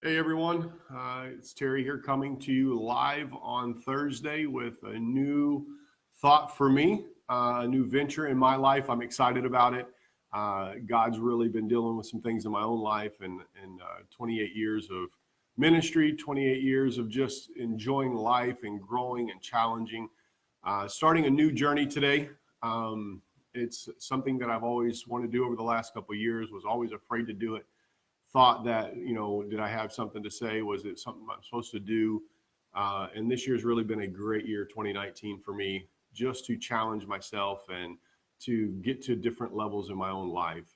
Hey everyone, it's Terry here coming to you live on Thursday with a new thought for me, a new venture in my life. I'm excited about it. God's really been dealing with some things in my own life and 28 years of ministry, 28 years of just enjoying life and growing and challenging. Starting a new journey today. It's something that I've always wanted to do over the last couple of years, was always afraid to do it, thought that, did I have something to say? Was it something I'm supposed to do? And this year's really been a great year, 2019, for me, just to challenge myself and to get to different levels in my own life.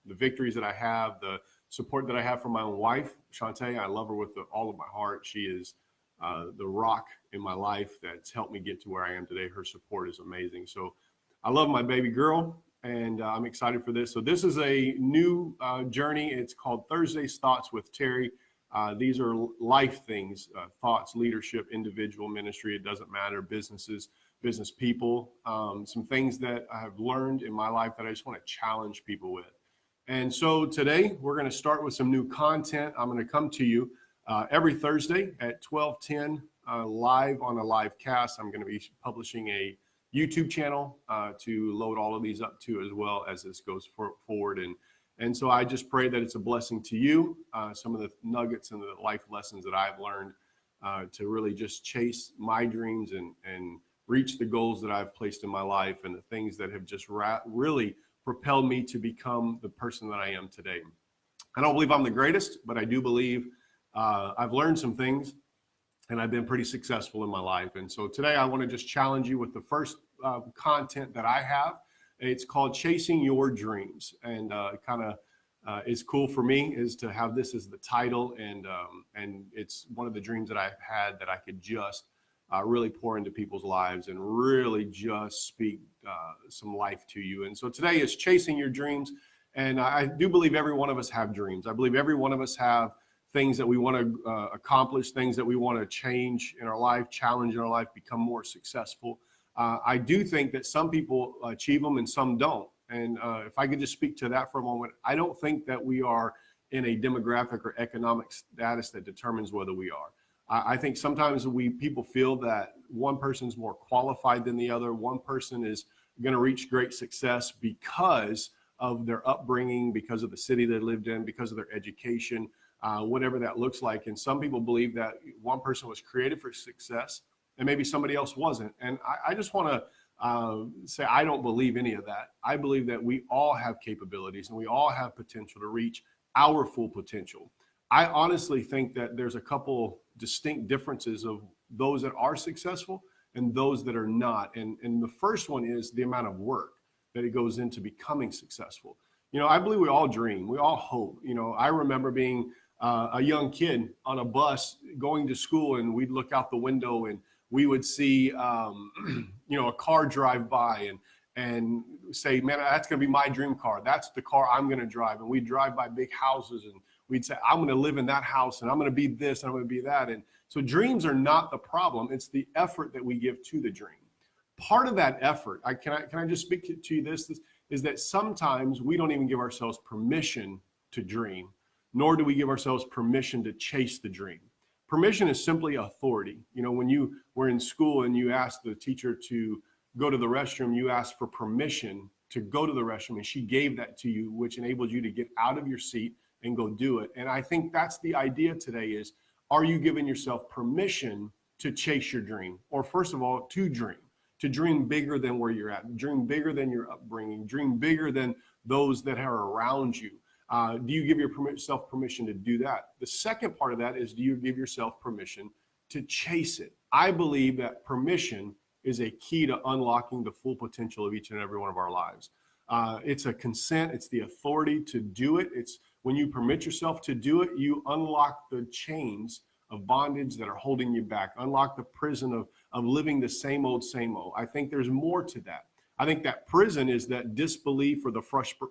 The victories that I have, the support that I have from my own wife, Shantae, I love her with all of my heart. She is the rock in my life that's helped me get to where I am today. Her support is amazing. So I love my baby girl, and I'm excited for this. So this is a new journey. It's called Thursday's Thoughts with Terry. These are life things, thoughts, leadership, individual ministry. It doesn't matter, businesses, business people, some things that I have learned in my life that I just want to challenge people with. And so today we're going to start with some new content. I'm going to come to you every Thursday at 12:10 live on a live cast. I'm going to be publishing a YouTube channel to load all of these up to, as well as this goes forward. And so I just pray that it's a blessing to you, some of the nuggets and the life lessons that I've learned to really just chase my dreams and reach the goals that I've placed in my life, and the things that have just really propelled me to become the person that I am today. I don't believe I'm the greatest, but I do believe I've learned some things, and I've been pretty successful in my life. And so today I want to just challenge you with the first content that I have. It's called Chasing Your Dreams, and kind of is cool for me is to have this as the title, and it's one of the dreams that I've had, that I could just really pour into people's lives and really just speak some life to you. And so today is Chasing Your Dreams, and I do believe every one of us have dreams. I believe every one of us have things that we want to accomplish, things that we want to change in our life, challenge in our life, become more successful. I do think that some people achieve them and some don't. And if I could just speak to that for a moment, I don't think that we are in a demographic or economic status that determines whether we are. I think sometimes people feel that one person's more qualified than the other. One person is going to reach great success because of their upbringing, because of the city they lived in, because of their education, whatever that looks like. And some people believe that one person was created for success and maybe somebody else wasn't. And I just want to say I don't believe any of that. I believe that we all have capabilities and we all have potential to reach our full potential. I honestly think that there's a couple distinct differences of those that are successful and those that are not. And the first one is the amount of work that it goes into becoming successful. I believe we all dream, we all hope. I remember being a young kid on a bus going to school, and we'd look out the window and we would see, a car drive by and say, man, that's going to be my dream car. That's the car I'm going to drive. And we'd drive by big houses and we'd say, I'm going to live in that house and I'm going to be this and I'm going to be that. And so dreams are not the problem. It's the effort that we give to the dream. Part of that effort, can I just speak to you this is that sometimes we don't even give ourselves permission to dream, nor do we give ourselves permission to chase the dream. Permission is simply authority. When you were in school and you asked the teacher to go to the restroom, you asked for permission to go to the restroom, and she gave that to you, which enabled you to get out of your seat and go do it. And I think that's the idea today is, are you giving yourself permission to chase your dream? Or first of all, to dream bigger than where you're at, dream bigger than your upbringing, dream bigger than those that are around you. Do you give yourself permission to do that? The second part of that is, do you give yourself permission to chase it? I believe that permission is a key to unlocking the full potential of each and every one of our lives. It's a consent. It's the authority to do it. It's when you permit yourself to do it, you unlock the chains of bondage that are holding you back, unlock the prison of living the same old, same old. I think there's more to that. I think that prison is that disbelief or the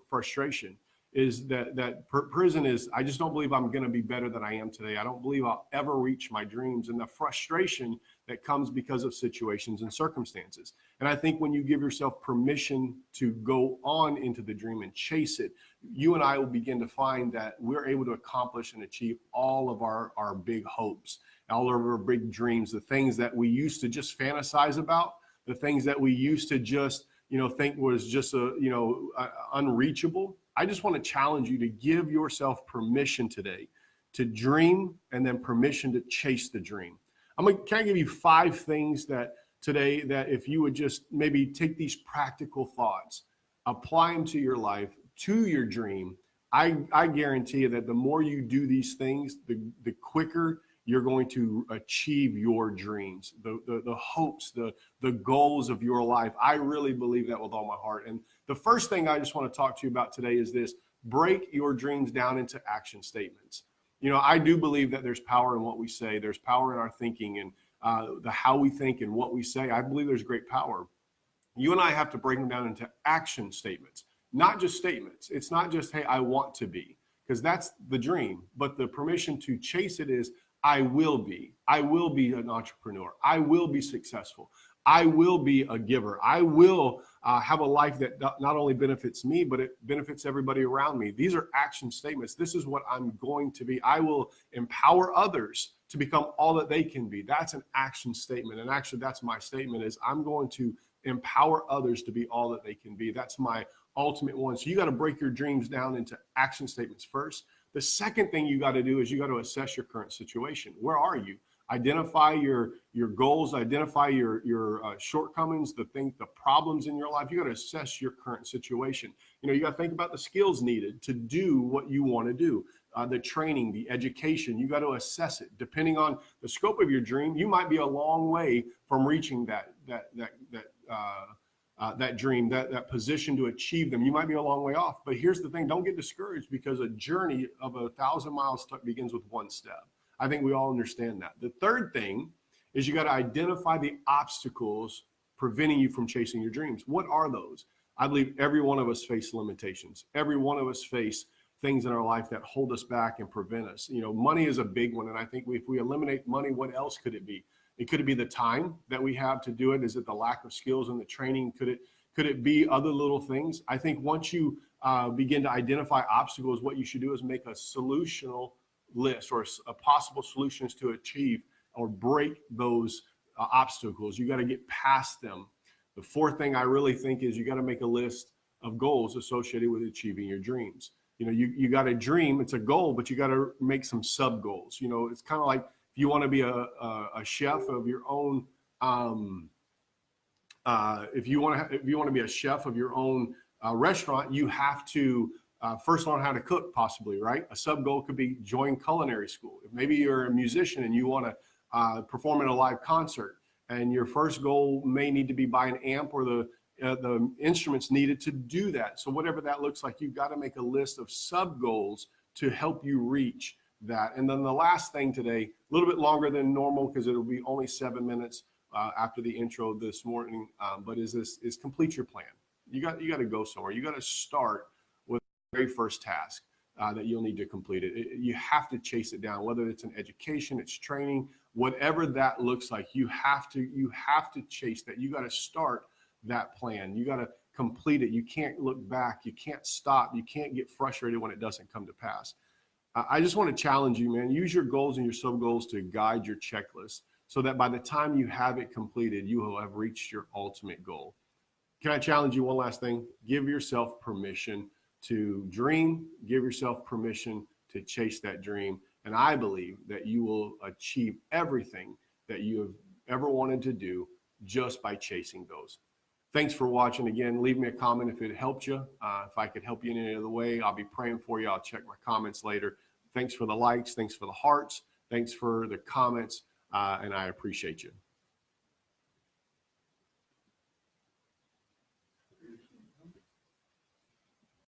frustration. is that prison is, I just don't believe I'm going to be better than I am today. I don't believe I'll ever reach my dreams, and the frustration that comes because of situations and circumstances. And I think when you give yourself permission to go on into the dream and chase it, you and I will begin to find that we're able to accomplish and achieve all of our big hopes, all of our big dreams, the things that we used to just fantasize about, the things that we used to just, think was just unreachable. I just want to challenge you to give yourself permission today to dream, and then permission to chase the dream. Can I give you 5 things that today, that if you would just maybe take these practical thoughts, apply them to your life, to your dream, I guarantee you that the more you do these things, the quicker you're going to achieve your dreams, the hopes, the goals of your life. I really believe that with all my heart. And the first thing I just want to talk to you about today is this: break your dreams down into action statements. I do believe that there's power in what we say. There's power in our thinking and the how we think and what we say. I believe there's great power. You and I have to break them down into action statements, not just statements. It's not just, hey, I want to be, because that's the dream. But the permission to chase it is, I will be. I will be an entrepreneur. I will be successful. I will be a giver. I will have a life that not only benefits me, but it benefits everybody around me. These are action statements. This is what I'm going to be. I will empower others to become all that they can be. That's an action statement. And actually, that's my statement: is I'm going to empower others to be all that they can be. That's my ultimate one. So you got to break your dreams down into action statements first. The second thing you got to do is you got to assess your current situation. Where are you? Identify your goals, identify your shortcomings, the problems in your life. You got to assess your current situation. You got to think about the skills needed to do what you want to do. The training, the education, you got to assess it. Depending on the scope of your dream, you might be a long way from reaching that dream, that position to achieve them. You might be a long way off. But here's the thing: don't get discouraged, because a journey of 1,000 miles begins with one step. I think we all understand that. The third thing is you got to identify the obstacles preventing you from chasing your dreams. What are those? I believe every one of us face limitations. Every one of us face things in our life that hold us back and prevent us. Money is a big one. And I think if we eliminate money, what else could it be? Could it be the time that we have to do it? Is it the lack of skills and the training? Could it be other little things? I think once you begin to identify obstacles, what you should do is make a solutional list, or a possible solutions to achieve or break those obstacles. You got to get past them. The fourth thing I really think is you got to make a list of goals associated with achieving your dreams. You got a dream, it's a goal, but you got to make some sub goals. It's kind of like, if you want to be a chef of your own, if you want to be a chef of your own restaurant, you have to first learn how to cook, possibly, right? A sub goal could be join culinary school. If maybe you're a musician and you want to perform in a live concert, and your first goal may need to be buy an amp or the instruments needed to do that. So whatever that looks like, you've got to make a list of sub goals to help you reach that. And then the last thing today, a little bit longer than normal, because it'll be only 7 minutes after the intro this morning, but is complete your plan. You got to go somewhere. You got to start with the very first task that you'll need to complete it. You have to chase it down, whether it's an education, it's training, whatever that looks like. You have to chase that. You got to start that plan. You got to complete it. You can't look back. You can't stop. You can't get frustrated when it doesn't come to pass. I just want to challenge you, man. Use your goals and your sub goals to guide your checklist, so that by the time you have it completed, you will have reached your ultimate goal. Can I challenge you one last thing? Give yourself permission to dream. Give yourself permission to chase that dream. And I believe that you will achieve everything that you have ever wanted to do just by chasing those. Thanks for watching. Again, leave me a comment if it helped you. If I could help you in any other way, I'll be praying for you. I'll check my comments later. Thanks for the likes. Thanks for the hearts. Thanks for the comments. And I appreciate you.